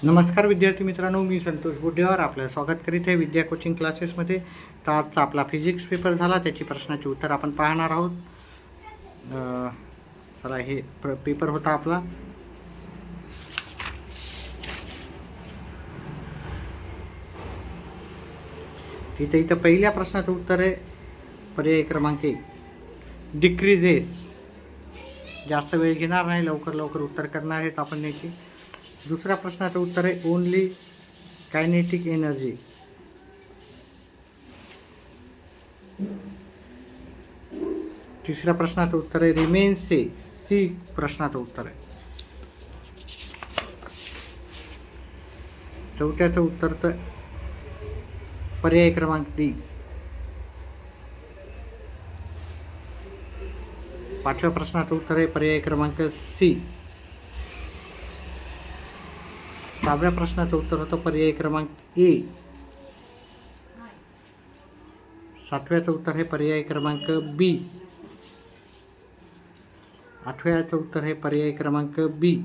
नमस्कार विद्यार्थी मित्रांनो, मी संतोष बुड्डेवार आपलं स्वागत करीत आहे विद्या कोचिंग क्लासेसमध्ये. तर आजचा आपला फिजिक्स पेपर झाला, त्याची प्रश्नाची उत्तर आपण पाहणार आहोत. चला, हे पेपर होता आपला. इथं पहिल्या प्रश्नाचं उत्तर आहे पर्याय क्रमांक 1, डिक्रीजेस. जास्त वेळ घेणार नाही, लवकर उत्तर करणार आहेत आपण याची. दुसऱ्या प्रश्नाचं उत्तर आहे ओनली कायनेटिक एनर्जी. तिसऱ्या प्रश्नाचं उत्तर आहे रिमेन्स से. सी प्रश्नाचं उत्तर आहे. चौथ्याचं उत्तर तर पर्याय क्रमांक डी. पाचव्या प्रश्नाचं उत्तर आहे पर्याय क्रमांक सी. सहाव्या प्रश्नाचं उत्तर होतं पर्याय क्रमांक ए. सातव्याचं उत्तर आहे पर्याय क्रमांक बी. आठव्याचं उत्तर आहे पर्याय क्रमांक बी.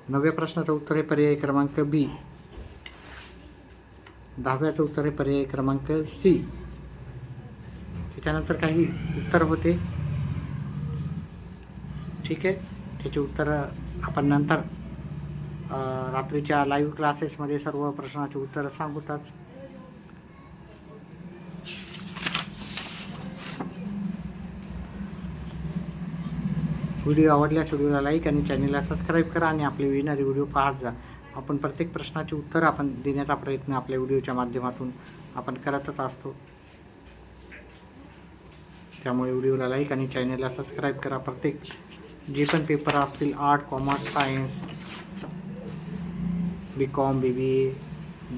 नवव्या प्रश्नाचं उत्तर आहे पर्याय क्रमांक बी. 10व्याचं उत्तर आहे पर्याय क्रमांक सी. त्याच्यानंतर काही उत्तर होते, ठीक आहे. त्याची उत्तरं आपण नंतर रात्रीच्या लाईव्ह क्लासेसमध्ये सर्व प्रश्नाची उत्तरं सांगूताच. व्हिडिओ आवडल्यास व्हिडिओला लाईक आणि चॅनलला सबस्क्राईब करा आणि आपले येणारे व्हिडिओ पाहत जा. आपण प्रत्येक प्रश्नाची उत्तर आपण देण्याचा प्रयत्न आपल्या व्हिडिओच्या माध्यमातून आपण करतच असतो. त्यामुळे व्हिडिओला लाईक आणि चॅनलला सबस्क्राईब करा. प्रत्येक जे पण पेपर असतील, art, commerce, science, BCom, BBA,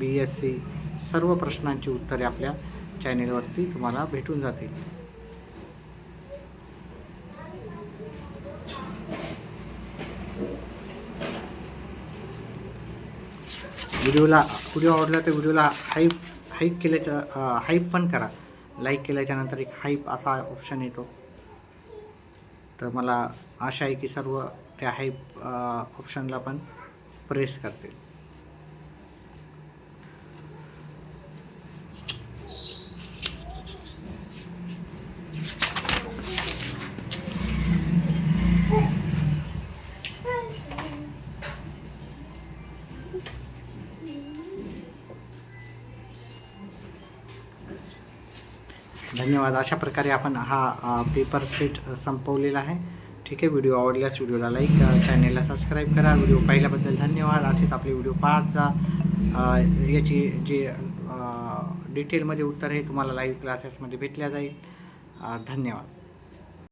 BSc, सर्व प्रश्नांची उत्तरे आपल्या चॅनेलवरती तुम्हाला भेटून जातील. व्हिडिओ आवडला तर व्हिडिओला हाईप केल्याचं हाईप पण करा. लाईक केल्याच्यानंतर एक हाईप असा ऑप्शन येतो. तर मला आशा आहे की सर्व त्या हाईप ऑप्शनला पण प्रेस करतील. धन्यवाद. अशा प्रकारे आपण हा पेपर सेट संपवलेला आहे, ठीक आहे. व्हिडिओ आवडल्यास व्हिडिओला लाईक, चॅनेलला सबस्क्राईब करा. व्हिडिओ पाहिल्याबद्दल धन्यवाद. असेच आपले व्हिडिओ पाहत जा. याची जे डिटेलमध्ये उत्तर आहे तुम्हाला लाईव्ह क्लासेसमध्ये भेटल्या जाईल. धन्यवाद.